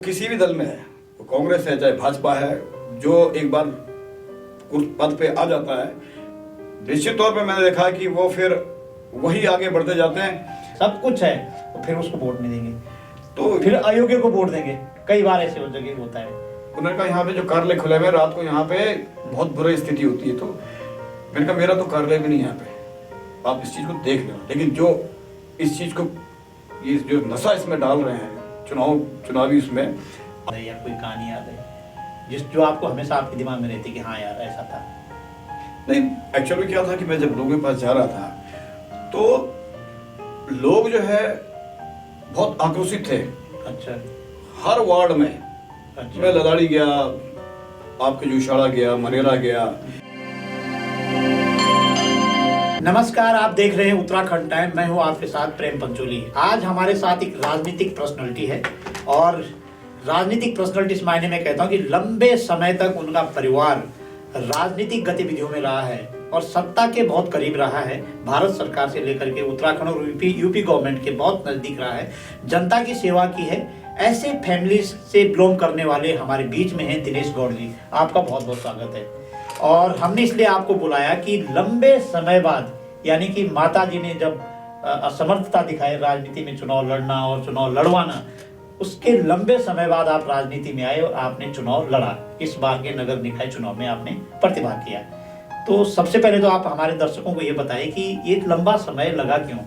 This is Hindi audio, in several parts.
किसी भी दल में है, वो कांग्रेस है चाहे भाजपा है, जो एक बार उस पद पे आ जाता है, निश्चित तौर पे मैंने देखा कि वो फिर वही आगे बढ़ते जाते हैं। सब कुछ है तो फिर उसको वोट नहीं देंगे, तो फिर अयोग्य को वोट देंगे। कई बार ऐसे जगह होता है। उन्होंने कहा यहाँ पे जो कार्यालय खुले हुए रात को यहाँ पे बहुत बुरी स्थिति होती है, तो मैंने कहा मेरा तो कार्यालय भी नहीं यहाँ पे, आप इस चीज को देख लेना। लेकिन जो इस चीज को ये जो नशा इसमें डाल रहे हैं चुनावी उसमें, या कोई कहानी याद है जिस जो आपको हमेशा आपके दिमाग में रहती कि हाँ यार ऐसा था? नहीं, एक्चुअली क्या था कि मैं जब लोगों के पास जा रहा था तो लोग जो है बहुत आक्रोशित थे। अच्छा। हर वार्ड में अच्छा। मैं लदाड़ी गया, आपके जूशाड़ा गया, मनेरा गया। नमस्कार, आप देख रहे हैं उत्तराखंड टाइम। मैं हूं आपके साथ प्रेम पंचोली। आज हमारे साथ एक राजनीतिक पर्सनालिटी है, और राजनीतिक पर्सनालिटी इस मायने में कहता हूं कि लंबे समय तक उनका परिवार राजनीतिक गतिविधियों में रहा है और सत्ता के बहुत करीब रहा है। भारत सरकार से लेकर के उत्तराखंड और यूपी गवर्नमेंट के बहुत नजदीक रहा है, जनता की सेवा की है। ऐसे फैमिली से बिलोंग करने वाले हमारे बीच में हैं दिनेश गौड़ जी। आपका बहुत बहुत स्वागत है। और हमने इसलिए आपको बुलाया कि लंबे समय बाद, यानी कि माता जी ने जब असमर्थता दिखाई राजनीति में चुनाव लड़ना और चुनाव लड़वाना, उसके लंबे समय बाद आप राजनीति में आए और आपने चुनाव लड़ा। इस बार के नगर निकाय चुनाव में आपने प्रतिभाग किया। तो सबसे पहले तो आप हमारे दर्शकों को ये बताइए कि ये लंबा समय लगा क्यों?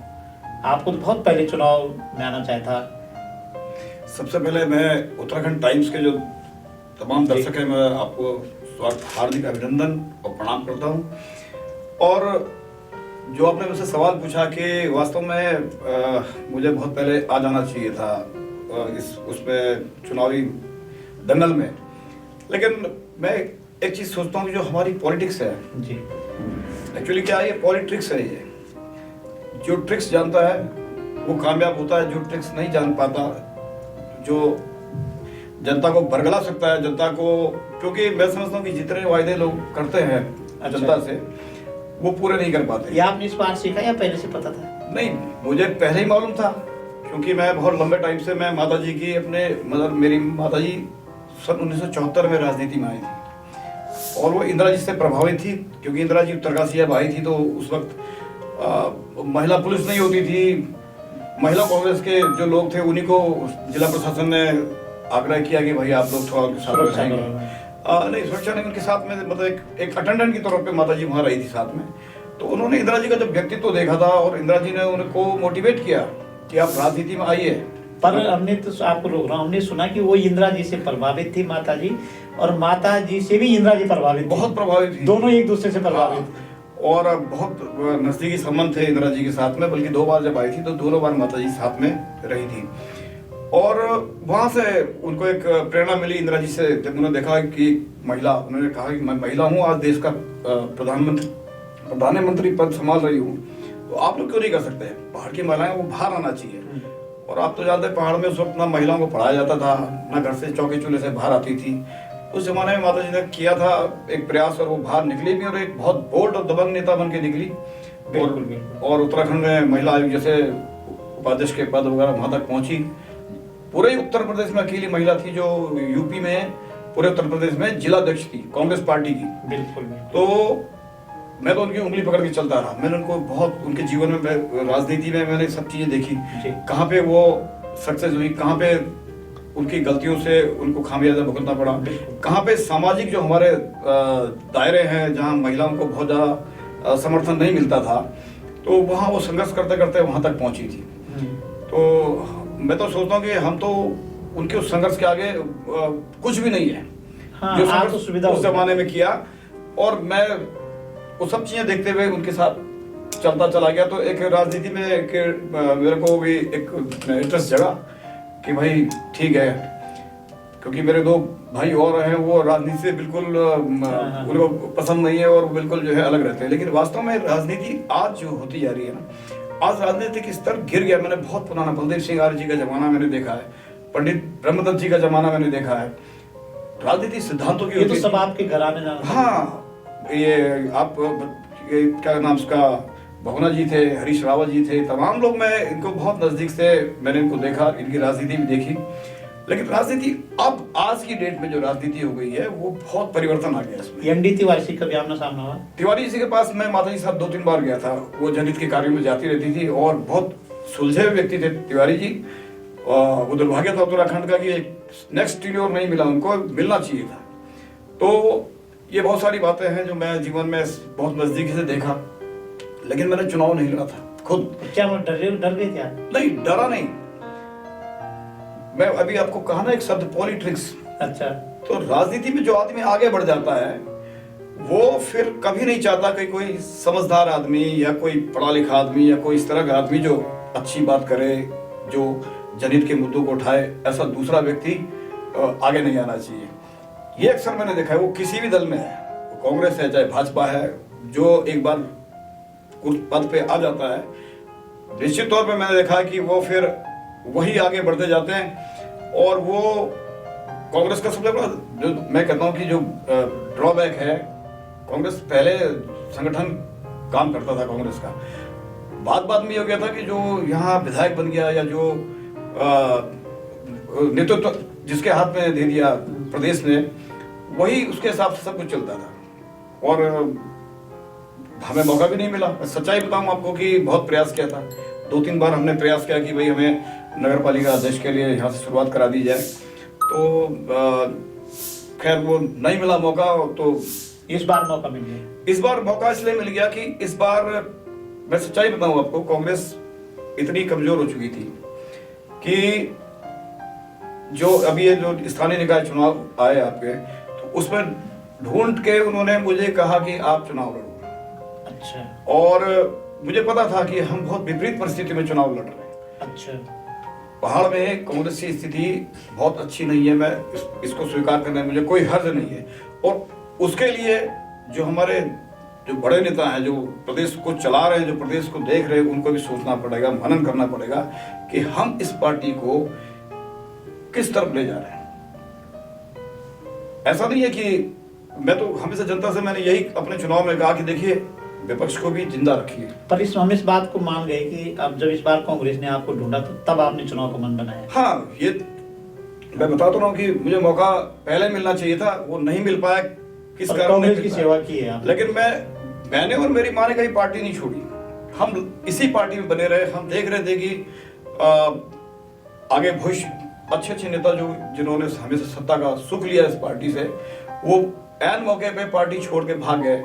आपको तो बहुत पहले चुनाव में आना चाहिए था। सबसे पहले मैं उत्तराखंड टाइम्स के जो तमाम दर्शक हैं, मैं आपको हार्दिक अभिनंदन और प्रणाम करता हूँ। और जो आपने मुझसे सवाल पूछा कि वास्तव में मुझे बहुत पहले आ जाना चाहिए था उसमें चुनावी दंगल में, लेकिन मैं एक चीज सोचता हूँ कि जो हमारी पॉलिटिक्स है जी, एक्चुअली क्या है, ये पॉलिटिक्स है। ये जो ट्रिक्स जानता है वो कामयाब होता है, जो ट्रिक्स नहीं जान पाता, जो जनता को बरगला सकता है, जनता को, क्योंकि मैं समझता हूँ कि जितने वायदे लोग करते हैं जनता से वो पूरे नहीं कर पाते। ये आपने इस बार सीखा या पहले से पता था? नहीं, मुझे पहले ही मालूम था, क्योंकि मैं बहुत लंबे टाइम से मैं माता जी की अपने मतलब मेरी माता जी सन 1974 में राजनीति में आई थी और वो इंदिरा जी से प्रभावित थी, क्योंकि इंदिरा जी उत्तरकाशी जब आई थी तो उस वक्त महिला पुलिस नहीं होती थी। महिला कांग्रेस के जो लोग थे उन्हीं को जिला प्रशासन ने आग्रह किया कि भाई आप लोग थोड़ा उनके साथ रहेंगे। नहीं, सुरक्षा नहीं, उनके साथ में मतलब एक अटेंडेंट की तौर पे माता जी वहाँ रही थी साथ में। तो उन्होंने इंदिरा जी का जब व्यक्तित्व देखा था और इंदिरा जी ने उनको मोटिवेट किया कि आप राजनीति में आइए। पर हमने तो आपको रोक रहा हूं, हमने सुना कि वो इंदिरा जी से प्रभावित थी माता जी, और माता जी से भी इंदिरा जी प्रभावित, बहुत प्रभावित थी, दोनों एक दूसरे से प्रभावित। और बहुत नजदीकी संबंध थे इंदिरा जी के साथ में, बल्कि 2 बार जब आई थी तो दोनों बार माता जी साथ में रही थी। और वहां से उनको एक प्रेरणा मिली इंदिरा जी से, जब उन्होंने देखा कि महिला, उन्होंने कहा कि मैं महिला हूँ, आज देश का प्रधानमंत्री पद संभाल रही हूँ, तो आप लोग क्यों नहीं कर सकते? पहाड़ की महिलाएं वो बाहर आना चाहिए। और आप तो जानते हैं पहाड़ में उस वक्त ना महिलाओं को पढ़ाया जाता था, ना घर से चौके चूल्हे से बाहर आती थी। उस जमाने में माता जी ने किया था एक प्रयास और वो बाहर निकली भी, और एक बहुत बोल्ड और दबंग नेता बन के निकली। और उत्तराखंड में महिला आयोग जैसे उपाध्यक्ष के पद वगैरह वहां तक पहुंची। पूरे उत्तर प्रदेश में अकेली महिला थी जो यूपी में, पूरे उत्तर प्रदेश में जिलाध्यक्ष थी कांग्रेस पार्टी की। बिल्कुल। तो मैं तो उनकी उंगली पकड़ के चलता रहा। मैंने उनको बहुत, उनके जीवन में, राजनीति में मैंने सब चीजें देखी, कहाँ पे वो सक्सेस हुई, कहाँ पे उनकी गलतियों से उनको खामियाजा भुगतना पड़ा, कहाँ पे सामाजिक जो हमारे दायरे हैं जहाँ महिलाओं को बहुत ज्यादा समर्थन नहीं मिलता था, तो वहाँ वो संघर्ष करते करते वहां तक पहुंची थी। तो मैं तो सोचता हूँ कि हम तो उनके उस संघर्ष के आगे कुछ भी नहीं है। हाँ, जो संघर्ष तो सुविधा उस जमाने में किया, और मैं वो सब चीजें देखते हुए उनके साथ चलता चला गया। तो एक राजनीति में मेरे को भी एक इंटरेस्ट जगा कि भाई ठीक है, क्योंकि मेरे 2 भाई और हैं, वो राजनीति से बिल्कुल उनको पसंद नहीं है और बिल्कुल जो है अलग रहते हैं। लेकिन वास्तव में राजनीति आज जो होती जा रही है ना, आज राजनीतिक स्तर गिर गया। मैंने बहुत पुराना बलदेव सिंह आर्य जी का जमाना मैंने देखा है, पंडित ब्रह्मदत्त जी का जमाना मैंने देखा है। राजनीति सिद्धांतों की, ये तो सब आपके घराने जाना। हाँ, ये आप क्या नाम उसका, भगोना जी थे, हरीश रावत जी थे, तमाम लोग, मैं इनको बहुत नजदीक से मैंने इनको देखा, इनकी राजनीति भी देखी। लेकिन राजनीति अब आज की डेट में जो राजनीति हो गई है वो बहुत परिवर्तन आ गया इसमें। एनडी तिवारी से कभी आमना सामना हुआ? तिवारी जी के पास मैं माता जी साहब 2-3 बार गया था, वो जनहित के कार्यों में जाती रहती थी और बहुत सुलझे हुए व्यक्ति थे तिवारी जी। वो दुर्भाग्य था उत्तराखंड का कि नेक्स्ट टेन्योर नहीं मिला, उनको मिलना चाहिए था। तो ये बहुत सारी बातें हैं जो मैं जीवन में बहुत नजदीकी से देखा, लेकिन मैंने चुनाव नहीं लड़ा था खुद। क्या वो डर गए थे आप? नहीं, डरा नहीं। मैं अभी आपको कहा ना एक शब्द पॉलिटिक्स। अच्छा। तो राजनीति में जो आदमी आगे बढ़ जाता है वो फिर कभी नहीं चाहता कि कोई समझदार आदमी या कोई पढ़ा लिखा आदमी या कोई इस तरह का आदमी जो अच्छी बात करे, जो जनहित के मुद्दों को उठाए, ऐसा दूसरा व्यक्ति आगे नहीं आना चाहिए। ये अक्सर मैंने देखा है, वो किसी भी दल में है, कांग्रेस है चाहे भाजपा है, जो एक बार उस पद पे आ जाता है निश्चित तौर पे मैंने देखा कि वो फिर वही आगे बढ़ते जाते हैं। और वो कांग्रेस का सबसे बड़ा जो मैं कहता हूँ कि जो ड्रॉबैक है, कांग्रेस पहले संगठन काम करता था कांग्रेस का, बाद में हो गया था कि जो यहाँ विधायक बन गया या जो नेतृत्व जिसके हाथ में दे दिया प्रदेश ने, वही उसके हिसाब से सब कुछ चलता था और हमें मौका भी नहीं मिला। सच्चाई बताऊं आपको कि बहुत प्रयास किया था, 2-3 बार हमने प्रयास किया कि भाई हमें नगर पालिका अध्यक्ष के लिए यहाँ से शुरुआत करा दी जाए, तो खैर वो नहीं मिला मौका। तो इस बार मौका मिल गया। इस बार मौका इसलिए मिल गया कि इस बार मैं सच्चाई बताऊं आपको, कांग्रेस इतनी कमजोर हो चुकी थी कि जो अभी ये जो स्थानीय निकाय चुनाव आए आपके, तो उसमें ढूंढ के उन्होंने मुझे कहा कि आप चुनाव लड़ो। अच्छा। और मुझे पता था कि हम बहुत विपरीत परिस्थिति में चुनाव लड़ रहे हैं। अच्छा। पहाड़ में कांग्रेस की स्थिति बहुत अच्छी नहीं है, मैं इसको स्वीकार करने में मुझे कोई हर्ज नहीं है। और उसके लिए जो हमारे जो बड़े नेता हैं, जो प्रदेश को चला रहे हैं, जो प्रदेश को देख रहे हैं, उनको भी सोचना पड़ेगा, मनन करना पड़ेगा कि हम इस पार्टी को किस तरफ ले जा रहे हैं। ऐसा नहीं है कि मैं तो हमेशा जनता से मैंने यही अपने चुनाव में कहा कि देखिए विपक्ष को भी जिंदा रखिए। पर हम इस बात को मान गए कि अब जब इस बार कांग्रेस ने आपको ढूंढा तो तब आपने चुनाव को मन बनाया। हाँ, ये मैं बताता हूँ कि मुझे मौका पहले मिलना चाहिए था, वो नहीं मिल पाया। किस कारण कांग्रेस की सेवा की है आपने। लेकिन मैंने और मेरी माँ ने कहीं पार्टी नहीं छोड़ी, हम इसी पार्टी में बने रहे। हम देख रहे थे कि आगे भविष्य अच्छे नेता जो जिन्होंने हमेशा सत्ता का सुख लिया इस पार्टी से, वो ऐन मौके पे पार्टी छोड़ के भाग गए।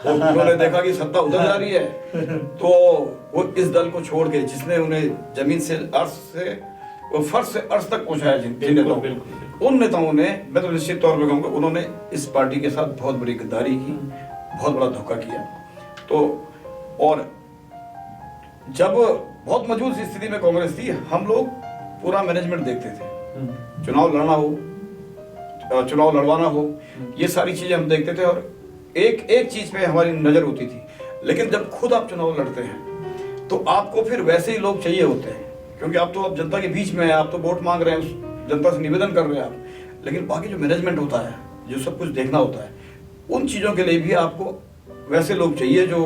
उन्होंने देखा कि सत्ता उधर जा रही है, तो वो इस दल को छोड़ के, जिसने उन्हें जमीन से अर्श से फर्श से अर्श तक पहुंचाया, जिन नेताओं, उन नेताओं ने, मैं तो निश्चित तौर पर कहूँगा, उन्होंने इस पार्टी के साथ बहुत बड़ी गद्दारी की, बहुत बड़ा धोखा किया। तो और जब बहुत मजबूत स्थिति में कांग्रेस थी, हम लोग पूरा मैनेजमेंट देखते थे, चुनाव लड़ना हो, चुनाव लड़वाना हो, ये सारी चीजें हम देखते थे और एक एक चीज पे हमारी नजर होती थी। लेकिन जब खुद आप चुनाव लड़ते हैं तो आपको फिर वैसे ही लोग चाहिए होते हैं, क्योंकि आप तो अब जनता के बीच में हैं, आप तो वोट मांग रहे हैं, जनता से निवेदन कर रहे हैं आप। लेकिन बाकी जो मैनेजमेंट होता है, जो सब कुछ देखना होता है, उन चीजों के लिए भी आपको वैसे लोग चाहिए जो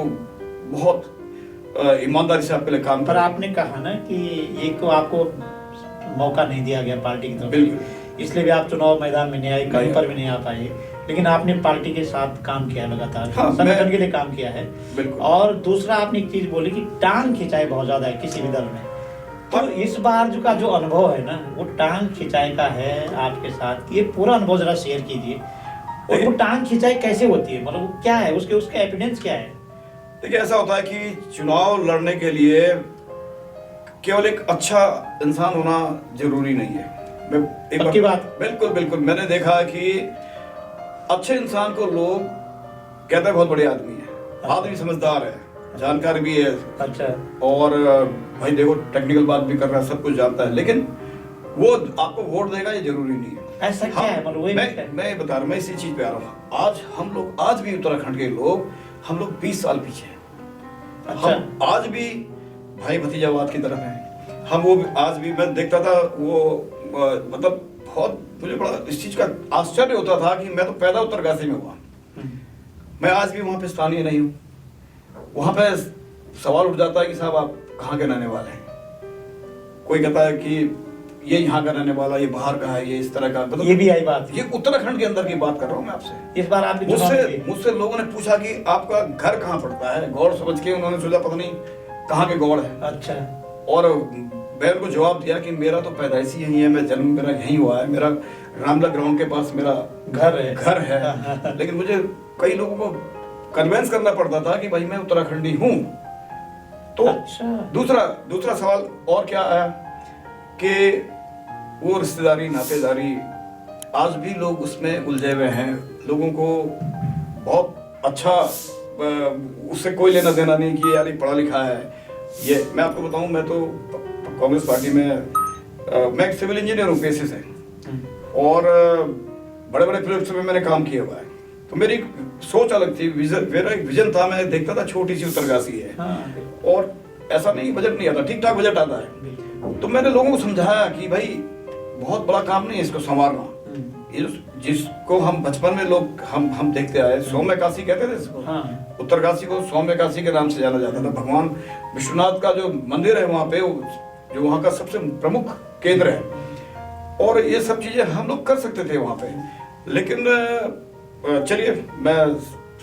बहुत ईमानदारी से आपके लिए काम। पर आपने कहा ना कि एक तो आपको मौका नहीं दिया गया पार्टी की तरफ, बिल्कुल, इसलिए भी आप चुनाव मैदान में नहीं आए, कहीं पर भी नहीं आ पाए। लेकिन आपने पार्टी के साथ काम किया लगातार, संगठन के लिए काम किया है। और दूसरा आपने एक चीज बोली कि टांग खिंचाई बहुत ज्यादा है किसी भी दल में। तो इस बार जो अनुभव है ना, वो टांग खिंचाई का है आपके साथ। ये पूरा अनुभव जरा शेयर कीजिए। और वो टांग खिंचाई कैसे होती है, मतलब क्या है उसके एविडेंस क्या है? देखिए, ऐसा होता है कि चुनाव लड़ने के लिए केवल एक अच्छा इंसान होना जरूरी नहीं है। पक्की बात। बिल्कुल मैंने देखा कि अच्छे इंसान को लोग कहते हैं बहुत बड़े आदमी है, आदमी समझदार है, जानकार भी है। अच्छा। और भाई देखो टेक्निकल बात भी कर रहा है, सब कुछ जानता है, लेकिन वो आपको वोट देगा ये जरूरी नहीं है। ऐसा क्या है? मैं बता रहा हूँ, मैं इसी चीज पे आ रहा हूँ। आज हम लोग, आज भी उत्तराखंड के लोग, हम लोग 20 साल पीछे हैं। अच्छा। हम आज भी भाई भतीजावाद की तरफ है। हम वो आज भी, मैं देखता था वो मतलब बहुत मुझे बड़ा इस चीज का आश्चर्य होता था कि मैं तो पैदा उत्तरकाशी में हुआ, मैं आज भी वहां पे स्थानीय नहीं हूँ। वहां पे सवाल उठ जाता है कि साहब आप कहाँ के रहने वाले हैं। कोई कहता है कि ये यहाँ का रहने वाला, ये बाहर का है, ये इस तरह का, मतलब ये भी आई बात। ये उत्तराखंड के अंदर की बात कर रहा हूँ मैं आपसे। इस बार आपके चुनाव में मुझसे लोगों ने पूछा कि आपका घर कहाँ पड़ता है, गौड़ समझ के उन्होंने सोचा पता नहीं कहाँ के गौड़ है। अच्छा। और मैं उनको जवाब दिया कि मेरा तो पैदाइशी यही है, मैं जन्म मेरा यहीं हुआ है, मेरा रामला ग्राउंड के पास मेरा घर है। लेकिन मुझे कई लोगों को कन्वेंस करना पड़ता था कि भाई मैं उत्तराखंडी हूँ। तो अच्छा। दूसरा सवाल और क्या आया कि वो रिश्तेदारी नातेदारी, आज भी लोग उसमें उलझे हुए हैं। लोगों को बहुत अच्छा उससे कोई लेना देना नहीं कि यार ये पढ़ा लिखा है। ये मैं आपको बताऊं, मैं तो कांग्रेस पार्टी में मैं एक सिविल इंजीनियर हूँ पेशे से, और बड़े बड़े प्रोजेक्ट्स में मैंने काम किया हुआ है। तो मेरी सोच अलग थी, मेरा एक विजन था। मैं देखता था छोटी सी उत्तरकाशी है, और ऐसा नहीं बजट नहीं आता, ठीक ठाक बजट आता है। तो मैंने लोगों को समझाया कि भाई बहुत बड़ा काम नहीं है इसको संवारना। ये जिसको हम बचपन में लोग हम देखते आए, सौम्य काशी कहते थे इसको। उत्तरकाशी को सौम्य काशी के नाम से जाना जाता था। भगवान विश्वनाथ का जो मंदिर है वहाँ पे, जो वहाँ का सबसे प्रमुख केंद्र है, और ये सब चीजें हम लोग कर सकते थे वहाँ पे। लेकिन चलिए, मैं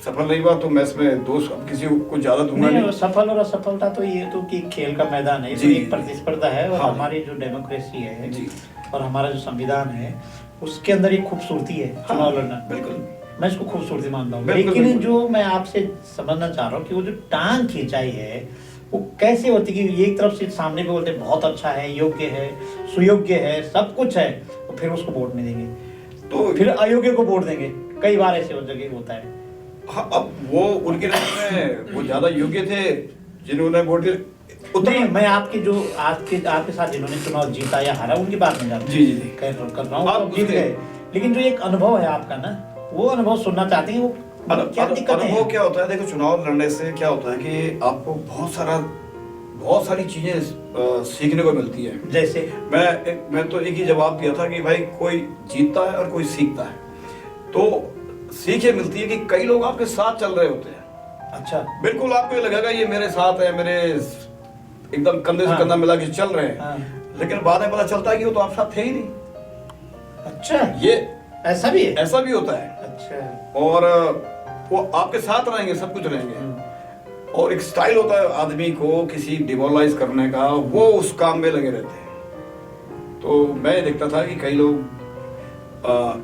सफल नहीं हुआ तो मैं इसमें दोष किसी को ज्यादा दूंगा नहीं। सफल और असफलता तो ये तो कि खेल का मैदान है, तो एक प्रतिस्पर्धा है। और हमारी जो डेमोक्रेसी है जी, और हमारा जो संविधान है, उसके अंदर एक खूबसूरती है चुनाव लड़ना। बिल्कुल, मैं इसको खूबसूरती मानता हूँ। लेकिन जो मैं आपसे समझना चाह रहा हूँ कि वो जो टांग खिंचाई है वो कैसे होती है कि एक तरफ से सामने पे बोलते बहुत अच्छा है, योग्य है, सुयोग्य है, सब कुछ है, तो फिर उसको वोट नहीं देंगे, तो फिर अयोग्य को वोट देंगे। कई बार ऐसे हो जगह होता है। हाँ, अब वो उनके नजर में वो ज्यादा योग्य थे जिन्होंने वोट नहीं, मैं आपके साथ जिन्होंने चुनाव जीता या हारा उनकी बात नहीं कर रहा। जी कर रहा हूँ, आप जीत गए, लेकिन जो एक अनुभव है आपका ना, वो अनुभव सुनना चाहते हैं। वो क्या दिक्कत है? अनुभव क्या होता है? देखो, चुनाव लड़ने से क्या होता है कि आपको बहुत सारी चीजें सीखने को मिलती है। जैसे मैं तो एक ही जवाब दिया था कि भाई कोई जीतता है और कोई सीखता है। तो सीख ये मिलती है कि कई लोग आपके साथ चल रहे होते हैं। अच्छा। बिल्कुल आपको ये लगेगा ये मेरे साथ है, मेरे एकदम कंधे से कंधा मिला के चल रहे हैं, लेकिन बाद में पता चलता है कि वो तो आप साथ थे ही नहीं। अच्छा, ये ऐसा भी है? ऐसा भी होता है। अच्छा। और वो आपके साथ रहेंगे, सब कुछ रहेंगे, और एक स्टाइल होता है आदमी को किसी डिमोरलाइज करने का, वो उस काम में लगे रहते हैं। तो मैं देखता था कि कई लोग,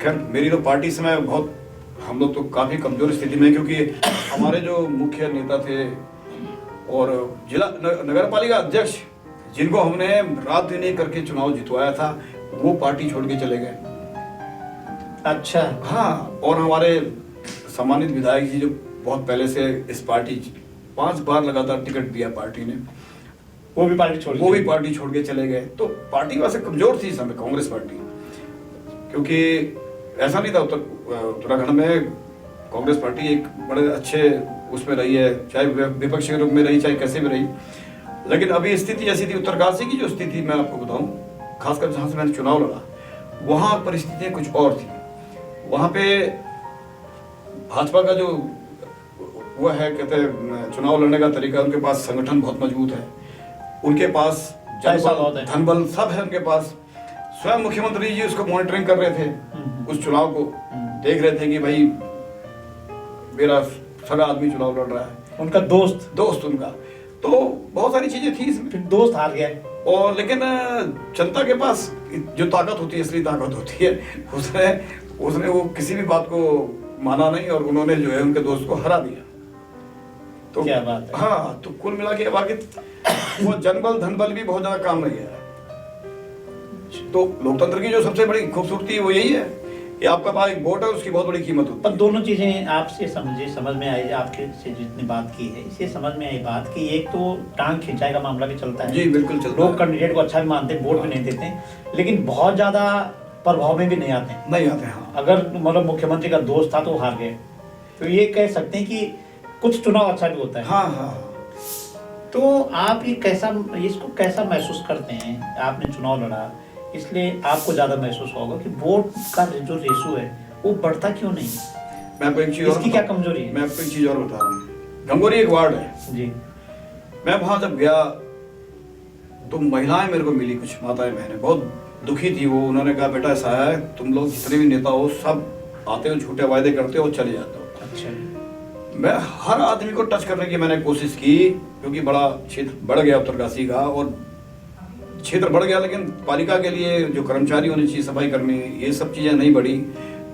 खैर मेरी तो पार्टी से मैं बहुत, हम लोग तो काफी कमजोर स्थिति में, क्योंकि हमारे जो मुख्य नेता थे और जिला नगर पालिका अध्यक्ष जिनको हमने रात दिन एक करके चुनाव जितवाया था, वो पार्टी छोड़ के चले गए। अच्छा। हाँ, और हमारे सम्मानित विधायक जी जो बहुत पहले से इस पार्टी 5 बार लगातार टिकट दिया पार्टी ने, वो भी पार्टी छोड़ के चले गए। तो पार्टी वैसे कमजोर थी इस समय, कांग्रेस पार्टी, क्योंकि ऐसा नहीं था। उत्तराखंड में कांग्रेस पार्टी एक बड़े अच्छे उसमें रही है, चाहे विपक्ष के रूप में रही, चाहे कैसे भी रही। लेकिन अभी स्थिति ऐसी थी, उत्तरकाशी की जो स्थिति मैं आपको बताऊं, खासकर जहां से मैंने चुनाव लड़ा, वहां परिस्थितियां कुछ और थी। वहां पे भाजपा का जो वो है, कहते हैं चुनाव लड़ने का तरीका, उनके पास संगठन बहुत मजबूत है, उनके पास जनबल धनबल सब है उनके पास। स्वयं मुख्यमंत्री जी उसको मॉनिटरिंग कर रहे थे, उस चुनाव को देख रहे थे कि भाई मेरा सगा आदमी चुनाव लड़ रहा है, उनका दोस्त उनका। तो बहुत सारी चीजें थी इसमें। फिर दोस्त हार गया, और लेकिन जनता के पास जो ताकत होती है, असली ताकत होती है, उसने वो किसी भी बात को माना नहीं, और उन्होंने जो है उनके दोस्त को हरा दिया। तो क्या बात है। हाँ, तो कुल मिला के बाकी वो जनबल धनबल भी बहुत ज्यादा काम नहीं है। तो लोकतंत्र की जो सबसे बड़ी खूबसूरती है वो यही है कि आपका पास एक वोट है, उसकी बहुत बड़ी कीमत होती है। पर दोनों चीजें आपसे समझ में आई, आपके से जितनी बात की है, इससे समझ में आई बात कि एक तो टांग खिंचाई का मामला भी चलता है। जी बिल्कुल चलता है। लोग कैंडिडेट को अच्छा भी मानते हैं, वोट भी नहीं देते, लेकिन बहुत ज्यादा प्रभाव में भी नहीं आते। हाँ। अगर मतलब मुख्यमंत्री का दोस्त था तो हार गए, तो ये कह सकते हैं कि कुछ चुनाव अच्छा भी होता है। हाँ। तो आप ये इसको कैसा महसूस करते हैं? आपने चुनाव लड़ा, इसलिए आपको ज्यादा महसूस होगा कि वोट का जो रेशो है वो बढ़ता क्यों नहीं? मैं आपको एक चीज इसकी क्या कमजोरी है? मैं आपको एक चीज और बता रहा हूँ। गंगोरी एक वार्ड है जी। मैं वहां जब गया तो महिलाएं मेरे को मिली, कुछ माताएं बहनें, बहुत दुखी थी वो। उन्होंने कहा बेटा ऐसा है, तुम लोग जितने भी नेता हो सब आते हो, झूठे वायदे करते हो और चले जाते हो। अच्छा। मैं हर आदमी को टच करने की मैंने कोशिश की, क्योंकि बड़ा क्षेत्र बढ़ गया उत्तरकाशी का, और क्षेत्र बढ़ गया लेकिन पालिका के लिए जो कर्मचारी होने चाहिए, सफाई कर्मी, ये सब चीज़ें नहीं बढ़ी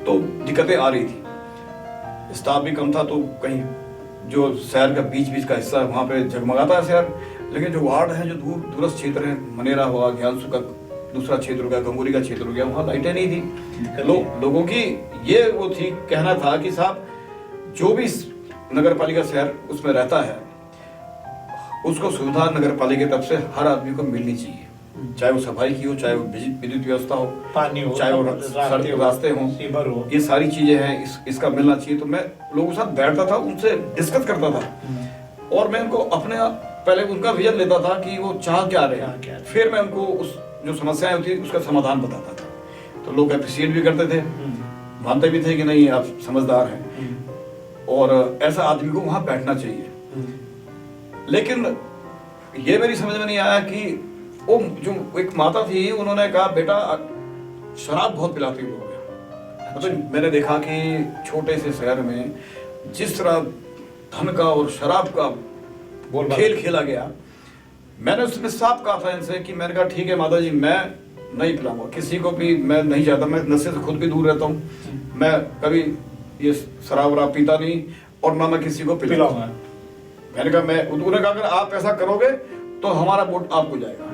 तो दिक्कतें आ रही थी। स्टाफ भी कम था, तो कहीं जो शहर का बीच बीच का हिस्सा है वहाँ पे जगमगाता है शहर, लेकिन जो वार्ड है, जो दूरस्थ क्षेत्र है, मनेरा हुआ, ज्ञानसु का दूसरा क्षेत्र हो गया, गंगोरी का क्षेत्र हो गया, वहाँ लाइटें नहीं थी। लोगों की ये वो थी, कहना था कि साहब जो भी नगर पालिका शहर उसमें रहता है उसको सुविधा नगर पालिका की तरफ से हर आदमी को मिलनी चाहिए, चाहे वो सफाई की हो, चाहे वो विद्युत व्यवस्था हो, पानी हो, चाहे वो सड़क रास्ते हो, सीवर हो, ये सारी चीजें हैं, इसका मिलना चाहिए। तो मैं लोगों के साथ बैठता था, उनसे डिस्कस करता था, और मैं उनको अपने पहले उनका विजन लेता था कि वो चाह क्या रहे हैं, फिर मैं उनको उस जो समस्याएं होती उसका समाधान बताता था। तो लोग अप्रिशिएट भी करते थे, मानते भी थे कि नहीं आप समझदार हैं, और ऐसा आदमी को वहां बैठना चाहिए। लेकिन ये मेरी समझ में नहीं आया कि वो जो एक माता थी, उन्होंने कहा बेटा शराब बहुत पिलाती हो गया। मतलब मैंने देखा कि छोटे से शहर में जिस तरह धन का और शराब का खेल खेला गया, मैंने उसमें साफ कहा था इनसे कि मैंने कहा ठीक है माता जी, मैं नहीं पिलाऊंगा किसी को भी, मैं नहीं चाहता, मैं नशे से खुद भी दूर रहता हूँ, मैं कभी ये शराब वराब पीता नहीं, और ना मैं किसी को पिलाऊंगा। मैंने कहा उन्होंने कहा अगर आप ऐसा करोगे तो हमारा वोट आपको जाएगा।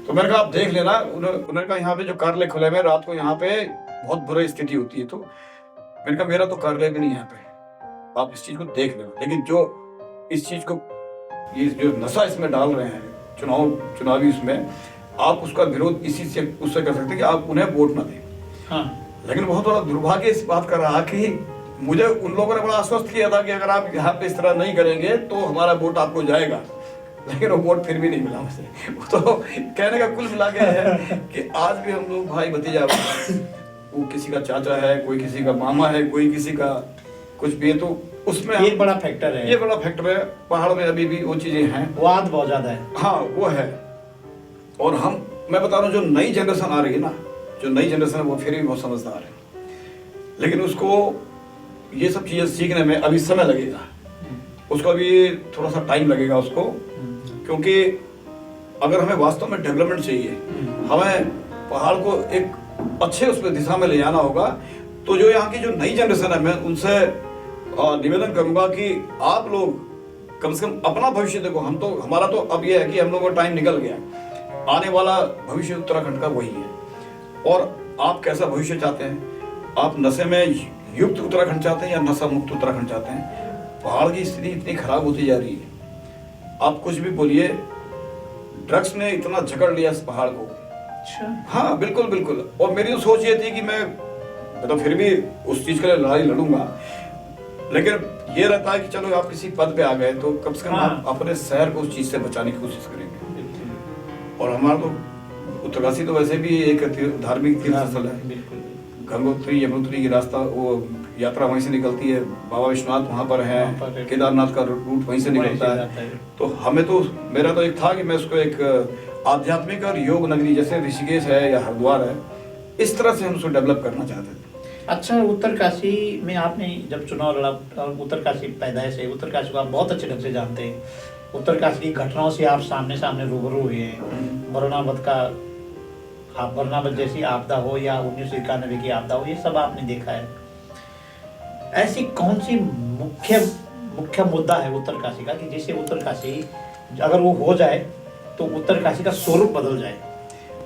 तो मैंने कहा आप देख लेना। उन्होंने कहा यहाँ पे जो कार्यालय खुले में रात को यहाँ पे बहुत बुरी स्थिति होती है, तो मैंने कहा मेरा तो कार्यालय भी नहीं यहाँ पे, आप इस चीज को देख लेना। लेकिन जो इस चीज को ये जो नशा इसमें डाल रहे हैं चुनावी इसमें, आप उसका विरोध इसी से उससे कर सकते हैं कि आप उन्हें वोट ना दें। हाँ। लेकिन बहुत बड़ा दुर्भाग्य इस बात का रहा कि मुझे उन लोगों ने बड़ा आश्वस्त किया था कि अगर आप यहाँ पे इस तरह नहीं करेंगे तो हमारा वोट आपको जाएगा, लेकिन वो वोट फिर भी नहीं मिला मुझे। वो तो कहने का कुल मिला के है कि आज भी हम लोग भाई भतीजा, वो किसी का चाचा है, कोई किसी का मामा है, कोई किसी का कुछ भी है, तो उसमें ये बड़ा फैक्टर है। ये बड़ा फैक्टर है। पहाड़ में अभी भी वो चीजें हैं, वाद बहुत ज्यादा है। हाँ वो है। और मैं बता रहा हूँ जो नई जनरेशन आ रही है ना, जो नई जनरेशन है वो फिर भी बहुत समझदार है, लेकिन उसको ये सब चीजें सीखने में अभी समय लगेगा, उसको अभी थोड़ा सा टाइम लगेगा उसको, क्योंकि अगर हमें वास्तव में डेवलपमेंट चाहिए, हमें पहाड़ को एक अच्छे उस पर दिशा में ले जाना होगा। तो जो यहाँ की जो नई जनरेशन है, मैं उनसे निवेदन करूंगा कि आप लोग कम से कम अपना भविष्य देखो। हमारा तो अब ये है कि हम लोगों का टाइम निकल गया, आने वाला भविष्य उत्तराखंड का वही है। और आप कैसा भविष्य चाहते हैं? आप नशे में युक्त उत्तराखंड चाहते हैं या नशा मुक्त उत्तराखंड चाहते हैं? पहाड़ की स्थिति इतनी खराब होती जा रही है, आप कुछ भी बोलिए, ड्रग्स ने इतना जकड़ लिया इस पहाड़ को। अच्छा। हाँ बिल्कुल बिल्कुल। और मेरी तो सोच ये थी कि मैं तो फिर भी उस चीज के लिए लड़ाई लड़ूंगा, लेकिन ये रहता है कि चलो आप किसी पद पे आ गए तो कम से कम आप अपने शहर को उस चीज से बचाने की कोशिश करेंगे। और हमारा तो उत्तरकाशी तो वैसे भी एक धार्मिक तीर्थ स्थल है, गंगोत्री यमुनोत्री की रास्ता, वो यात्रा वहीं से निकलती है, बाबा विश्वनाथ वहाँ पर है, केदारनाथ का रूट वहीं से निकलता है। तो हमें तो मेरा तो एक था कि मैं उसको एक आध्यात्मिक और योग नगरी जैसे ऋषिकेश है या हरिद्वार है, इस तरह से हम उसको डेवलप करना चाहते थे। अच्छा, उत्तरकाशी में आपने जब चुनाव लड़ा, उत्तरकाशी पैदाइश है, उत्तरकाशी को आप बहुत अच्छे ढंग से जानते हैं, उत्तरकाशी की घटनाओं से आप सामने सामने रूबरू हुए हैं। वरुणावत जैसी आपदा हो या 1991 की आपदा हो, ये सब आपने देखा है। ऐसी कौन सी मुख्य मुद्दा है उत्तरकाशी का कि जिससे उत्तरकाशी अगर वो हो जाए तो उत्तरकाशी का स्वरूप बदल जाए?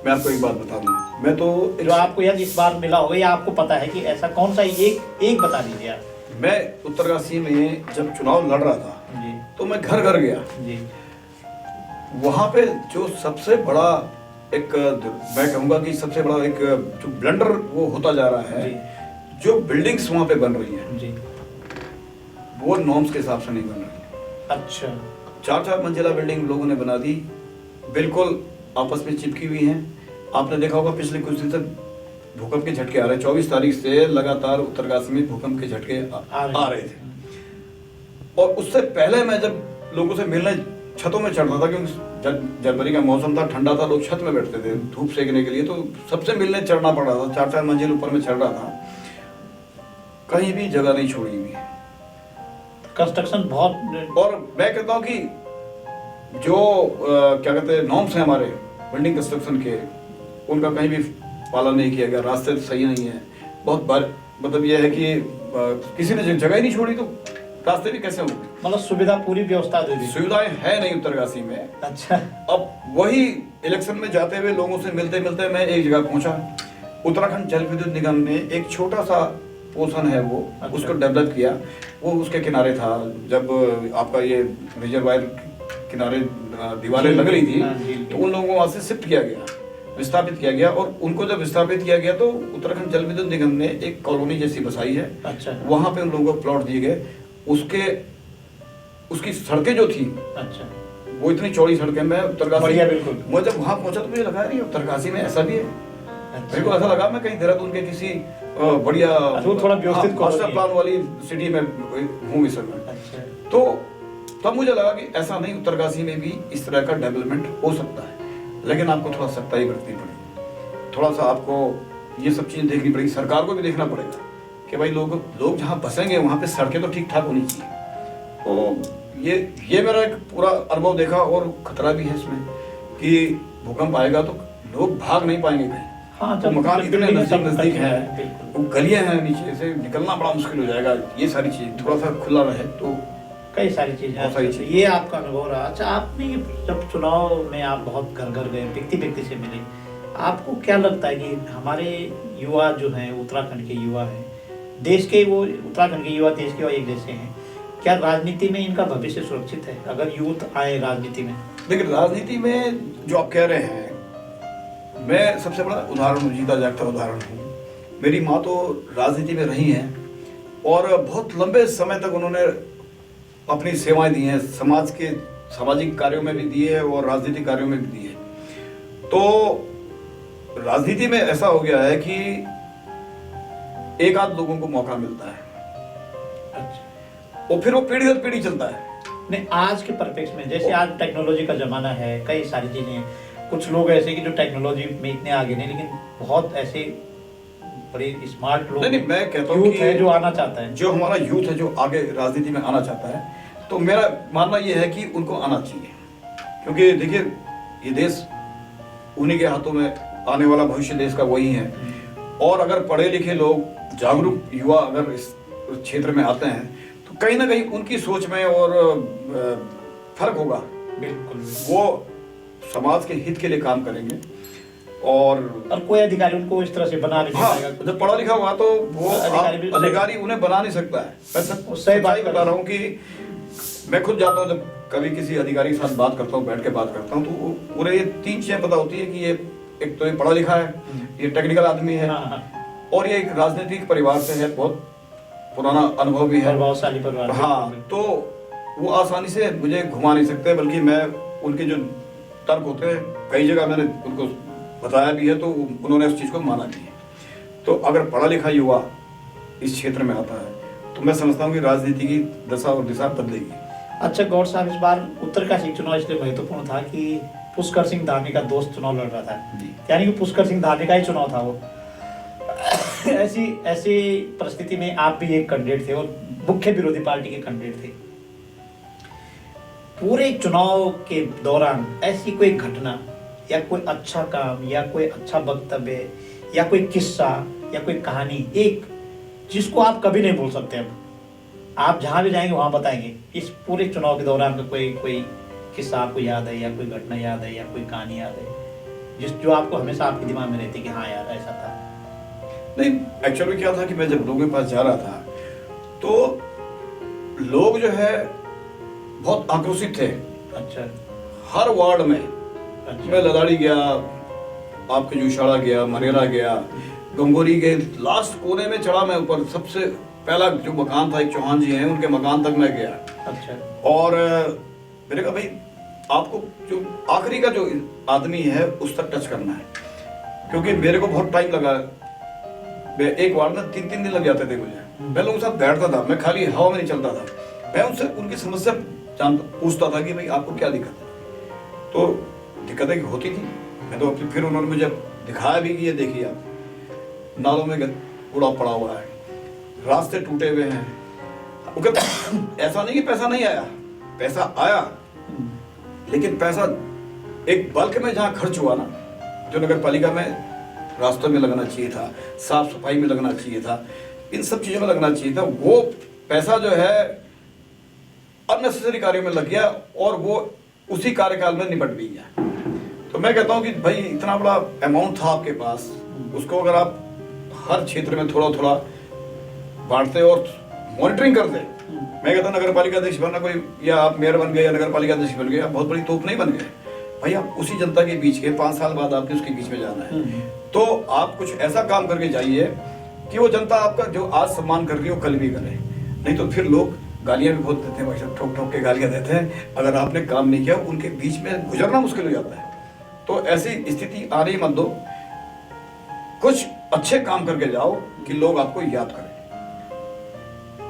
मैं आपको एक बात बता दूं, मैं तो जो आपको यार इस बार मिला होगा या आपको पता है कि ऐसा कौन सा एक बता दीजिए आप। मैं उत्तरकाशी में जब चुनाव लड़ रहा था जी, तो मैं घर घर गया जी। वहां पे जो सबसे बड़ा एक, मैं कहूंगा कि सबसे बड़ा एक जो ब्लंडर वो होता जा रहा है, जो बिल्डिंग्स वहां पे बन रही हैं जी, वो नॉर्म्स के हिसाब से नहीं बन रही। अच्छा। 4-4 मंजिला बिल्डिंग लोगों ने बना दी, बिल्कुल आपस में चिपकी हुई हैं। आपने देखा होगा पिछले कुछ दिन तक भूकंप के झटके आ रहे हैं। 24 तारीख से लगातार उत्तरकाशी में भूकंप के झटके आ रहे थे। और उससे पहले मैं जब लोगों से मिलने छतों में चढ़ता था, क्योंकि जनवरी का मौसम था, ठंडा था, लोग छत में बैठते थे धूप सेकने के लिए, तो सबसे मिलने चढ़ना पड़ रहा था, 4-4 मंजिल ऊपर में चढ़ रहा था, कहीं भी जगह नहीं छोड़ी हुई है। कंस्ट्रक्शन बहुत। और मैं कहता हूँ कि जो क्या कहते हैं नॉर्म्स हैं हमारे बिल्डिंग कंस्ट्रक्शन के, उनका कहीं भी पालन नहीं किया गया, रास्ते सही नहीं है, बहुत बार मतलब यह है कि किसी ने जगह ही नहीं छोड़ी, तो रास्ते भी कैसे होंगे। मतलब सुविधा पूरी व्यवस्था दे दी, सुविधाएं है नहीं उत्तरकाशी में। अच्छा। अब वही इलेक्शन में जाते हुए लोगों से मिलते मिलते मैं एक जगह पहुंचा, उत्तराखंड जल विद्युत निगम ने एक छोटा सा पोर्शन है वो, अच्छा। उसको डेवलप किया, वो उसके किनारे था, जब आपका ये रिजर्वायर किनारे दीवारें लग रही थी, तो उन लोगों को वहां से शिफ्ट किया गया, विस्थापित किया गया, और उनको जब विस्थापित किया गया तो उत्तराखंड जल विद्युत निगम ने एक कॉलोनी जैसी बसाई है, अच्छा। वहां पे उन लोगों को प्लॉट दिए गए। उसकी सड़कें जो थी, अच्छा, वो इतनी चौड़ी सड़कें, मैं उत्तरकाशी, मैं जब वहां पहुंचा तो मुझे लगा नहीं उत्तरकाशी में ऐसा भी है। अच्छा। मेरे को ऐसा लगा मैं कहीं देहरादून के किसी बढ़िया थोड़ा व्यवस्थित मास्टर प्लान वाली सिटी में हूँ इस समय। अच्छा। तो तब मुझे लगा कि ऐसा नहीं, उत्तरकाशी में भी इस तरह का डेवलपमेंट हो सकता है, लेकिन आपको थोड़ा सख्ताई बरतनी पड़ेगी, थोड़ा सा आपको ये सब चीजें देखनी पड़ेगी, सरकार को भी देखना पड़ेगा कि भाई लोग जहाँ बसेंगे वहाँ पे सड़कें तो ठीक ठाक होनी चाहिए। तो ये मेरा एक पूरा अनुभव देखा, और खतरा भी है इसमें कि भूकंप आएगा तो लोग भाग नहीं पाएंगे कहीं। हाँ, तो मकान इतने नजदीक हैं, वो गलियां हैं, नीचे से निकलना बड़ा मुश्किल हो जाएगा। ये सारी चीज थोड़ा सा खुला रहे तो कई सारी चीजें, ये आपका अनुभव रहा। अच्छा, आपने जब चुनाव में आप बहुत घर घर गए, व्यक्ति से मिले, आपको क्या लगता है कि हमारे युवा जो हैं, उत्तराखंड के युवा हैं, देश के, वो उत्तराखंड के युवा देश के एक जैसे हैं, क्या राजनीति में इनका भविष्य सुरक्षित है अगर यूथ आए राजनीति में? देखिए, राजनीति में जो आप कह रहे हैं, मैं सबसे बड़ा उदाहरण, जीता जागता उदाहरण हूँ। मेरी माँ तो राजनीति में रही हैं और बहुत लंबे समय तक उन्होंने अपनी सेवाएं दी हैं, समाज के सामाजिक कार्यों में भी दी है और राजनीतिक कार्यों में भी दी है। तो राजनीति में ऐसा हो गया है कि एक आध लोगों को मौका मिलता है, और फिर वो पीढ़ी दर पीढ़ी चलता है। नहीं, आज के परिप्रेक्ष्य में जैसे आज टेक्नोलॉजी का जमाना है, कई सारी चीजें, कुछ लोग ऐसे कि जो टेक्नोलॉजी में इतने आगे नहीं, लेकिन बहुत ऐसे बड़े स्मार्ट लोग, नहीं, मैं कहता हूँ कि जो आना चाहता है, जो हमारा यूथ है, जो आगे राजनीति में आना चाहता है, तो मेरा मानना यह है कि उनको आना चाहिए, क्योंकि देखिए ये देश उन्हीं के हाथों में, आने वाला भविष्य देश का वही है। और अगर पढ़े लिखे लोग, जागरूक युवा अगर इस क्षेत्र में आते हैं तो कहीं ना कहीं उनकी सोच में और फर्क होगा। बिल्कुल, वो समाज के हित के लिए काम करेंगे, और कोई अधिकारी उनको इस तरह से बना नहीं पाएगा। जब पढ़ा लिखा हुआ तो वो अधिकारी उन्हें बना नहीं सकता है। मैं सही बात बता रहा हूँ कि मैं खुद जाता हूँ, जब कभी किसी अधिकारी के साथ बात करता हूँ, बैठ के बात करता हूँ, तो उन्हें ये 3 चीजें पता होती है कि ये एक तो ये पढ़ा लिखा है, ये टेक्निकल आदमी है, और ये एक राजनीतिक परिवार से है, बहुत पुराना अनुभव भी है, प्रभावशाली परिवार। हाँ, तो वो आसानी से मुझे घुमा नहीं सकते, बल्कि मैं उनके जो तर्क होते हैं, कई जगह मैंने उनको बताया भी है, तो उन्होंने उस चीज को माना भी है। तो अगर पढ़ा लिखा युवा इस क्षेत्र में आता है तो मैं समझता हूँ कि राजनीति की दशा और दिशा बदलेगी। अच्छा गौर साहब, इस बार उत्तरकाशी चुनाव इसलिए महत्वपूर्ण था कि पुष्कर सिंह धामी का दोस्त चुनाव लड़ रहा था, यानी कि पुष्कर सिंह धामी का ही चुनाव था वो। ऐसी परिस्थिति में आप भी एक कैंडिडेट थे और मुख्य विरोधी पार्टी के कैंडिडेट थे। पूरे चुनाव के दौरान ऐसी कोई घटना या कोई अच्छा काम या कोई अच्छा वक्तव्य या कोई किस्सा या कोई कहानी, एक जिसको आप कभी नहीं भूल सकते, अब आप जहां भी जाएंगे वहां बताएंगे, इस पूरे चुनाव के दौरान का कोई किस्सा आपको याद है, या कोई घटना याद है, या कोई कहानी याद है, जो आपको हमेशा आपके दिमाग में रहती है कि हाँ यार ऐसा था? नहीं, एक्चुअली क्या था कि मैं जब लोगों के पास जा रहा था तो लोग जो है बहुत आक्रोशित थे। अच्छा। हर वार्ड में। अच्छा। मैं लदाड़ी गया, आपके जूशाड़ा गया, मनेरा गया, गंगोरी गए, लास्ट कोने में चढ़ा मैं ऊपर, सबसे पहला जो मकान था, एक चौहान जी हैं, उनके मकान तक मैं गया। अच्छा। और मैंने कहा भाई आपको जो आखिरी का जो आदमी है उस तक टच करना है, क्योंकि मेरे को बहुत टाइम लगा, एक वार्ड में 3-3 दिन लग जाते थे मुझे। मैं लोगों के साथ बैठता था, मैं खाली हवा में नहीं चलता था, मैं उनसे उनकी समस्या पूछता था कि भाई आपको क्या दिक्कत है, तो दिक्कतें होती थी। मैं तो फिर उन्होंने मुझे दिखाया भी कि ये देखिए आप, नालों में कूड़ा पड़ा हुआ है, रास्ते टूटे हुए हैं। वो कहते ऐसा नहीं कि पैसा नहीं आया, पैसा आया, लेकिन पैसा एक बल्क में जहाँ खर्च हुआ ना, जो नगर पालिका में रास्तों में लगना चाहिए था, साफ सफाई में लगना चाहिए था, इन सब चीज़ों में लगना चाहिए था, वो पैसा जो है अननेसेसरी कार्यों में लग गया और वो उसी कार्यकाल में निपट भी गया। तो मैं कहता हूँ कि भाई इतना बड़ा अमाउंट था आपके पास, उसको अगर आप हर क्षेत्र में थोड़ा थोड़ा बांटते और मॉनिटरिंग करते, मैं कहता हूँ नगर पालिका अध्यक्ष बनना कोई, या आप मेयर बन गए या नगर पालिका अध्यक्ष बन गए, आप बहुत बड़ी तोप नहीं बन गए भाई। आप उसी जनता के बीच के 5 साल बाद आपने उसके बीच में जाना है, तो आप कुछ ऐसा काम करके जाइए कि वो जनता आपका जो आज सम्मान कर रही है वो कल भी करे। नहीं तो फिर लोग गालियां भी बहुत देते हैं भाई साहब, ठोक ठोक के गालियां देते हैं, अगर आपने काम नहीं किया उनके बीच में गुजरना मुश्किल हो जाता है। तो ऐसी स्थिति आने मत दो, कुछ अच्छे काम करके जाओ कि लोग आपको याद करें।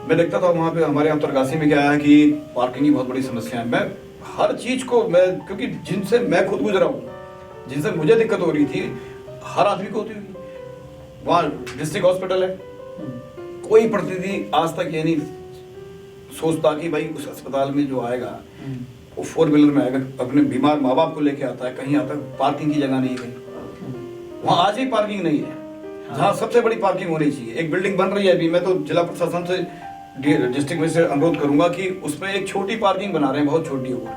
मैं देखता था वहाँ पे हमारे यहाँ उत्तरकाशी में क्या है कि पार्किंग की बहुत बड़ी समस्या है। मैं हर चीज को मैं, क्योंकि जिनसे मैं खुद गुजरा हूँ, जिनसे मुझे दिक्कत हो रही थी, हर आदमी को होती होगी। वहाँ डिस्ट्रिक्ट हॉस्पिटल है, कोई प्रतिनिधि आज तक ये नहीं सोचता कि भाई उस अस्पताल में जो आएगा वो 4 व्हीलर में आएगा, अपने बीमार माँ बाप को लेके आता है, कहीं आता है, पार्किंग की जगह नहीं है, वहाँ आज भी पार्किंग नहीं है, जहाँ सबसे बड़ी पार्किंग होनी चाहिए। एक बिल्डिंग बन रही है अभी, मैं तो जिला प्रशासन से डिस्ट्रिक्ट में से अनुरोध करूंगा कि उसमें एक छोटी पार्किंग बना रहे हैं, बहुत छोटी होगी,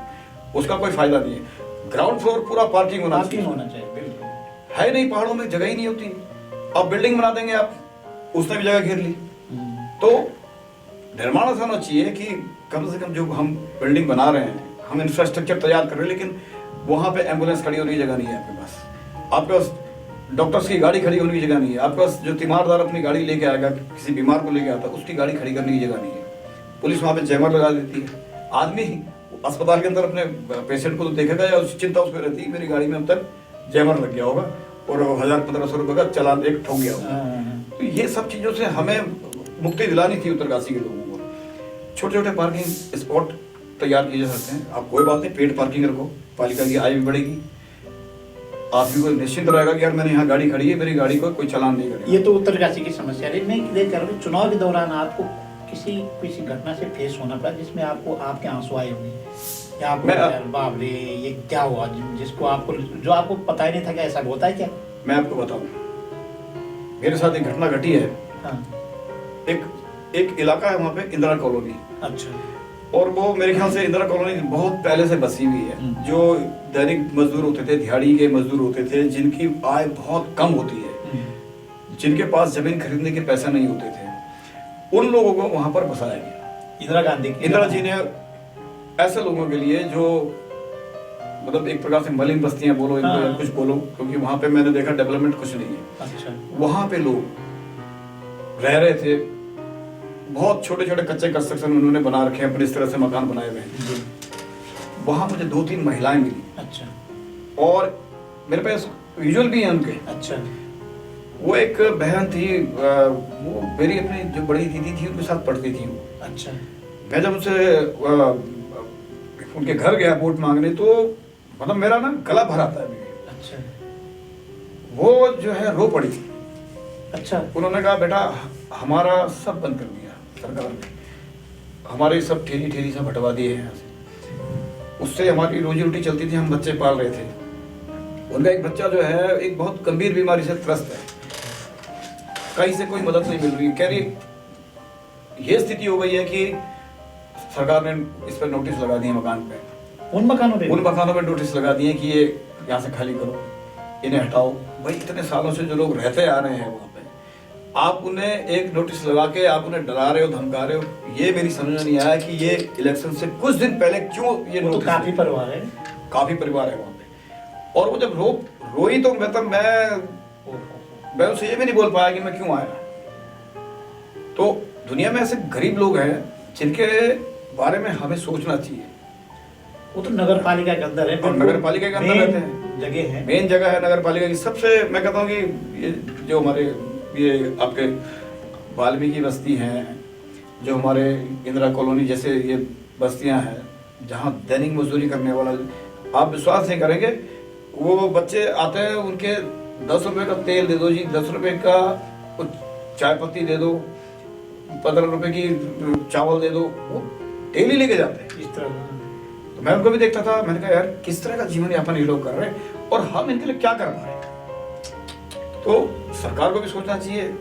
उसका कोई फायदा नहीं है। ग्राउंड फ्लोर पूरा पार्किंग होना चाहिए, बिल्कुल है नहीं, पहाड़ों में जगह ही नहीं होती। अब बिल्डिंग बना देंगे आप, उसने भी जगह घेर ली। तो निर्माण ऐसा होना चाहिए कि कम से कम जो हम बिल्डिंग बना रहे हैं, हम इंफ्रास्ट्रक्चर तैयार कर रहे हैं, लेकिन वहाँ पे एम्बुलेंस खड़ी होने की जगह नहीं है आपके पास, आपके पास डॉक्टर्स की गाड़ी खड़ी होने की जगह नहीं है, आपके पास जो तीमारदार अपनी गाड़ी लेके आएगा, किसी बीमार को लेके आता है, उसकी गाड़ी खड़ी करने की जगह नहीं है। पुलिस वहाँ पे जैमर लगा देती है। आदमी अस्पताल के अंदर अपने पेशेंट को तो देखेगा या उसकी चिंता उसको रहती है, मेरी गाड़ी में अब तक जैमर लग गया होगा और 1000-1500 रुपये का चालान एक ठोक गया होगा। तो ये सब चीज़ों से हमें मुक्ति दिलानी थी उत्तरकाशी के लोगों को। छोटे छोटे पार्किंग स्पॉट तैयार किए जा सकते हैं। आप कोई बात नहीं, पेड पार्किंग रखो, पालिका की आय भी बढ़ेगी, आप भी को निश्चिंत रहेगा कि यार मैंने यहाँ गाड़ी खड़ी है, मेरी गाड़ी को कोई चालान नहीं करेगा। ये तो उत्तरकाशी की समस्या है। मैं देख कर रहा चुनाव के दौरान आपको किसी घटना से फेस होना पड़ा जिसमें आपको आपके आंसू आए होंगे, या आपको यार बाप रे ये क्या हुआ, जिसको आपको जो आपको पता ही नहीं था कि ऐसा होता है क्या? मैं आपको बताऊं, मेरे साथ एक घटना घटी है। हाँ। एक इलाका है वहाँ पे, इंदिरा कॉलोनी। अच्छा। और वो मेरे ख्याल से इंदिरा कॉलोनी बहुत पहले से बसी हुई है। जो दैनिक मजदूर होते थे, दिहाड़ी के मजदूर होते थे, जिनकी आय बहुत कम होती है, जिनके पास जमीन खरीदने के पैसे नहीं होते थे, उन लोगों को वहां पर बसाया गया। इंदिरा जी ने ऐसे लोगों के लिए जो मतलब एक प्रकार से मलिन बस्तियां बोलो, इनको या कुछ बोलो, क्योंकि वहां पे मैंने देखा डेवलपमेंट कुछ नहीं है। अच्छा। वहां पे लोग रह रहे थे, बहुत छोटे छोटे कच्चे कंस्ट्रक्शन उन्होंने बना रखे हैं, अपने इस तरह से मकान बनाए हुए हैं। वहां मुझे 2-3 महिलाएं मिली। अच्छा। और मेरे पास विजुअल भी हैं उनके। अच्छा। वो एक बहन थी, वो मेरी अपनी जो बड़ी दीदी थी उनके साथ पढ़ती थी वो। अच्छा। मैं जब उनसे उनके घर गया वोट मांगने, तो मतलब मेरा ना गला भरा था अभी। अच्छा। वो जो है रो पड़ी। अच्छा। उन्होंने कहा बेटा हमारा सब बंद कर दिया सरकार ने, हमारे सब ठेली सब हटवा दिए हैं यहाँ से, उससे हमारी रोजी रोटी चलती थी, हम बच्चे पाल रहे थे। उनका एक बच्चा जो है एक बहुत गंभीर बीमारी से त्रस्त है, कहीं से कोई मदद नहीं मिल रही। कह रही ये स्थिति हो गई है कि सरकार ने इस पर नोटिस लगा दिए मकान पे, उन मकानों पे नोटिस लगा दिए कि ये यहाँ से खाली करो, इन्हें हटाओ। भाई इतने सालों से जो लोग रहते आ रहे हैं वहाँ पे, आप उन्हें एक नोटिस लगा के आप उन्हें डरा रहे हो, धमका रहे हो। ये मेरी समझ में नहीं आया कि ये इलेक्शन से कुछ दिन पहले क्यों ये नोटिस। तो काफी परिवार है वहाँ पे। और वो जब रोई तो मतलब मैं उसे ये भी नहीं बोल पाया कि मैं क्यों आया। तो दुनिया में ऐसे गरीब लोग हैं जिनके बारे में हमें सोचना चाहिए। वो तो नगर पालिका के अंदर है, नगर पालिका के अंदर रहते हैं, जगह है, मेन जगह है नगर पालिका की। सबसे मैं कहता हूँ कि ये जो हमारे ये आपके वाल्मीकि बस्ती हैं, जो हमारे इंदिरा कॉलोनी जैसे ये बस्तियां हैं, जहाँ दैनिक मजदूरी करने वाला, आप विश्वास नहीं करेंगे, वो बच्चे आते हैं, उनके 10 रुपए का तेल दे दो जी, 10 रुपए का चाय पत्ती दे दो, 15 रुपए की चावल दे दो, वो डेली लेके जाते हैं इस तरह। तो मैं उनको भी देखता था, मैंने कहा यार किस तरह का जीवन यापन ये लोग कर रहे हैं और हम इनके लिए क्या कर पा रहे हैं। तो सरकार को भी सोचना चाहिए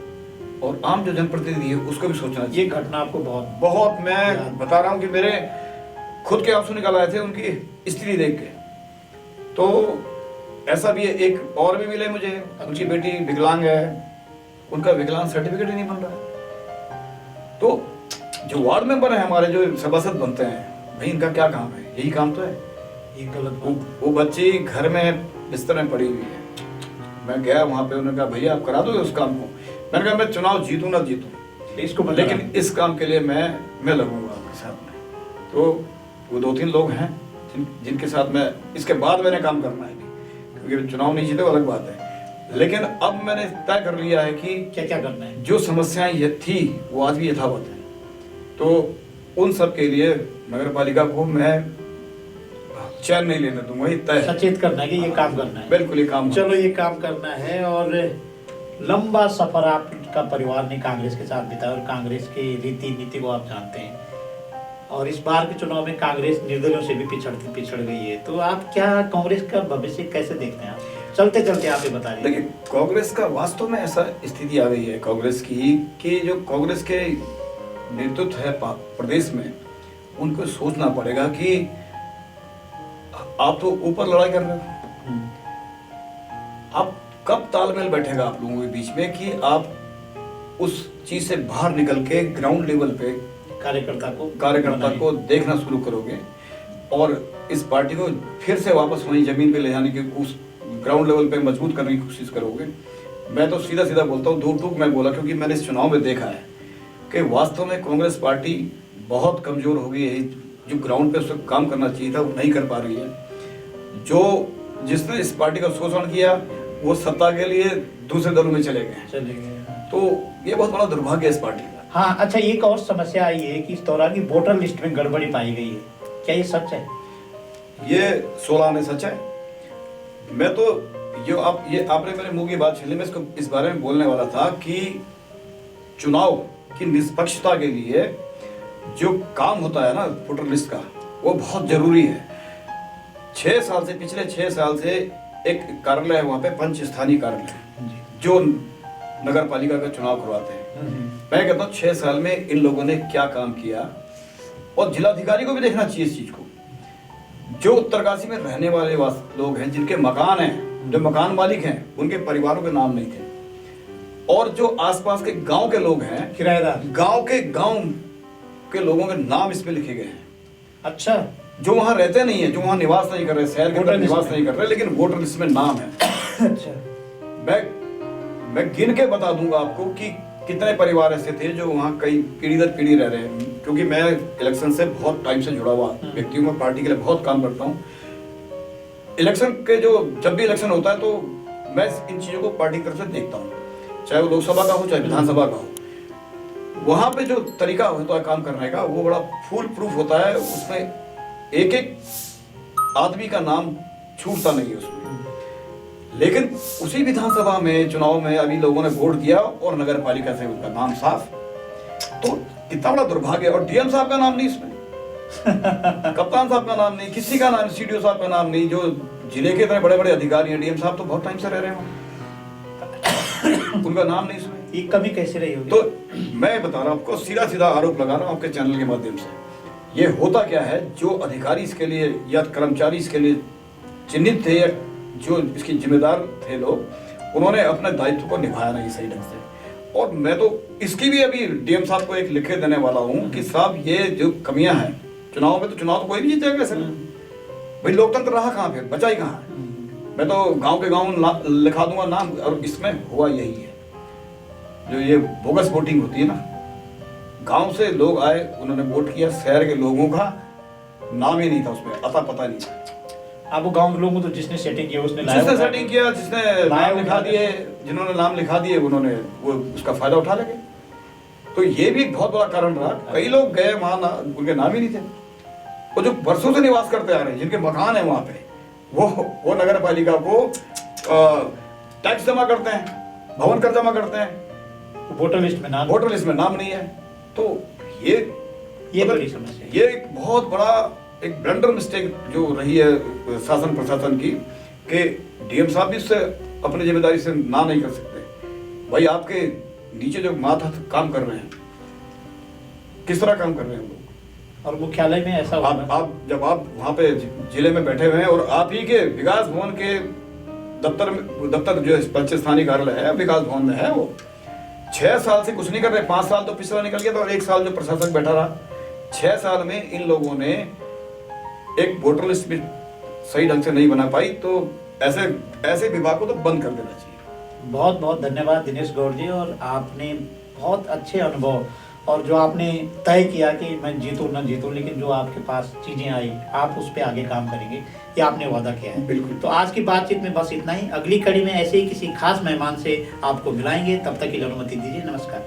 और आम जो जनप्रतिनिधि है उसको भी सोचना चाहिए। ये घटना आपको बहुत मैं बता रहा हूँ कि मेरे खुद के आंसू निकल आए थे उनकी स्त्री देख के। तो ऐसा भी है, एक और भी मिले मुझे, उनकी बेटी विकलांग है, उनका विकलांग सर्टिफिकेट ही नहीं बन रहा है। तो जो वार्ड मेंबर है हमारे, जो सभासद बनते हैं, भाई इनका क्या काम है? यही काम तो है। ये गलत वो बच्ची घर में बिस्तर में पड़ी हुई है, मैं गया वहां पे, उन्होंने कहा भैया आप करा दोगे उस काम को? मैंने कहा मैं चुनाव जीतूं ना जीतूं इसको, लेकिन इस काम के लिए मैं लगूंगा आपके साथ में। तो वो 2-3 लोग हैं जिनके साथ मैं इसके बाद मैंने काम करना है, क्योंकि चुनाव नहीं जीते वो अलग बात है, लेकिन अब मैंने तय कर लिया है कि क्या क्या करना है। जो समस्याएं ये थी वो आज भी यथावत है, तो उन सब के लिए नगर पालिका को मैं चैन नहीं लेने दूंगा, ये तय है। सचेत करना है कि ये काम करना है। बिल्कुल ये काम, चलो ये काम करना है। और लंबा सफर आपका परिवार ने कांग्रेस के साथ बिताया और कांग्रेस की रीति नीति को आप जानते हैं, और इस बार के चुनाव में कांग्रेस निर्दलियों से भी पिछड़ गई है, तो आप क्या कांग्रेस का भविष्य कैसे देखते हैं? आप चलते चलते आप ये बता रहे हैं। देखिए कांग्रेस का वास्तव में ऐसा स्थिति आ गई है कांग्रेस की कि जो कांग्रेस के नेतृत्व है प्रदेश में, उनको सोचना पड़ेगा कि आप तो ऊपर लड़ाई कर रहे हो, आप कब तालमेल बैठेगा आप लोगों के बीच में कि आप उस चीज से बाहर निकल के ग्राउंड लेवल पे कार्यकर्ता को देखना शुरू करोगे और इस पार्टी को फिर से वापस वही जमीन पे ले जाने की, उस ग्राउंड लेवल पे मजबूत करने की कोशिश करोगे। मैं तो सीधा सीधा बोलता हूँ, 2 टूक मैं बोला, क्योंकि मैंने इस चुनाव में देखा है कि वास्तव में कांग्रेस पार्टी बहुत कमजोर हो गई है। जो ग्राउंड पे उसको काम करना चाहिए था वो नहीं कर पा रही है। जो जिसने इस पार्टी का शोषण किया वो सत्ता के लिए दूसरे दलों में चले गए। तो ये बहुत बड़ा दुर्भाग्य है इस पार्टी का। हाँ, अच्छा, एक और समस्या आई है कि इस दौरान की वोटर लिस्ट में गड़बड़ी पाई गई है, क्या ये सच है? ये 16 आने सच है। मैं तो ये आपने मेरे मुंह की बात छीन ली, मैं इसको इस बारे में बोलने वाला था कि चुनाव की निष्पक्षता के लिए जो काम होता है ना वोटर लिस्ट का, वो बहुत जरूरी है। पिछले 6 साल से एक कार्यालय है वहाँ पे, पंच स्थानीय कार्यालय, जो नगर पालिका का चुनाव करवाते हैं। मैं कहता हूँ 6 साल में इन लोगों ने क्या काम किया, और जिलाधिकारी को भी देखना चाहिए इस चीज को। जो उत्तरकाशी में रहने वाले लोग हैं, जिनके मकान हैं, जो मकान मालिक हैं, उनके परिवारों के नाम नहीं थे, और जो आसपास के गांव के लोग हैं, किराएदार, गांव के लोगों के नाम इसमें लिखे गए हैं। अच्छा, जो वहां रहते नहीं है, जो वहां निवास नहीं कर रहे, शहर के अंदर निवास नहीं कर रहे, लेकिन वोटर लिस्ट में नाम है। अच्छा, मैं गिन के बता दूंगा आपको कि कितने परिवार ऐसे थे जो वहाँ कई पीढ़ी दर पीढ़ी रह रहे हैं। क्योंकि मैं इलेक्शन से बहुत टाइम से जुड़ा हुआ व्यक्ति हूँ, मैं पार्टी के लिए बहुत काम करता हूँ। इलेक्शन के जब भी इलेक्शन होता है तो मैं इन चीजों को पार्टी की तरफ से देखता हूँ, चाहे वो लोकसभा का हो चाहे विधानसभा का हो। वहां पे जो तरीका होता है काम करने का, वो बड़ा फुल प्रूफ होता है। उसमें एक एक आदमी का नाम छूटता नहीं है उसमें। लेकिन उसी विधानसभा में चुनाव में अभी लोगों ने वोट दिया और नगर पालिका से उनका नाम साफ, तो कितना बड़ा दुर्भाग्य है। और डीएम साहब का नाम नहीं इसमें, कप्तान साहब का नाम नहीं, किसी का नाम, सीडीओ साहब का नाम नहीं। जो जिले के इतने बड़े बड़े अधिकारी हैं, डीएम साहब तो बहुत टाइम से रह रहे हैं, उनका नाम नहीं इसमें। ये कमी कैसे रही होगी? तो मैं बता रहा हूँ आपको, सीधा सीधा आरोप लगा रहा हूँ आपके चैनल के माध्यम से। ये होता क्या है, जो अधिकारी इसके लिए या कर्मचारी इसके लिए चिन्हित थे या जो इसके जिम्मेदार थे लोग, उन्होंने अपने दायित्व को निभाया नहीं सही ढंग से। और मैं तो इसकी भी अभी डीएम साहब को एक लिखे देने वाला हूँ कि साहब ये जो कमियां हैं चुनाव में, तो चुनाव तो कोई नहीं जीतेगा वैसे भाई, लोकतंत्र रहा कहाँ पे, बचा ही कहाँ है। मैं तो गांव के गांव लिखा दूंगा नाम। और इसमें हुआ यही है, जो ये बोगस वोटिंग होती है ना, गांव से लोग आए, उन्होंने वोट किया, शहर के लोगों का नाम ही नहीं था उसमें, अता पता नहीं था। अब वो गांव के लोगों को तो जिसने सेटिंग किया उसने सेटिंग किया, जिसने नाम लिखा दिए, जिन्होंने नाम लिखा दिए उन्होंने वो उसका फायदा उठा लगे। तो ये भी एक बहुत बड़ा कारण रहा। कई लोग गए वहां, उनके नाम ही नहीं थे। वो जो वर्षों से निवास करते आ रहे हैं, जिनके मकान है वहाँ पे, वो नगर पालिका को टैक्स जमा करते हैं, भवन कर जमा करते हैं, वोटर लिस्ट में नाम नहीं है। तो ये बड़ी समस्या है। ये एक बहुत बड़ा एक ब्लंडर मिस्टेक जो रही है शासन प्रशासन की, कि डीएम साहब भी इससे अपनी जिम्मेदारी से ना नहीं कर सकते। भाई आपके नीचे जो मातहत काम कर रहे हैं, किस तरह काम कर रहे हैं हम लोग, और मुख्यालय में ऐसा आप जब आप वहाँ पे जिले में बैठे हुए हैं और आप ही के विकास भवन के दफ्तर जो पंचायत स्थानीय कार्यालय है विकास भवन में है, वो 6 साल से कुछ नहीं कर रहे। 5 साल तो पिछला निकल गया था और 1 साल जो प्रशासक बैठा रहा। 6 साल में इन लोगों ने एक वोटर लिस्ट भी सही ढंग से नहीं बना पाई। तो ऐसे विभाग को तो बंद कर देना चाहिए। बहुत बहुत धन्यवाद दिनेश गौड़ जी, और आपने बहुत अच्छे अनुभव और जो आपने तय किया कि मैं जीतूं ना जीतूं, लेकिन जो आपके पास चीजें आई आप उस पर आगे काम करेंगे, ये आपने वादा किया है। बिल्कुल। तो आज की बातचीत में बस इतना ही। अगली कड़ी में ऐसे ही किसी खास मेहमान से आपको मिलाएंगे। तब तक के लिए अनुमति दीजिए। नमस्कार।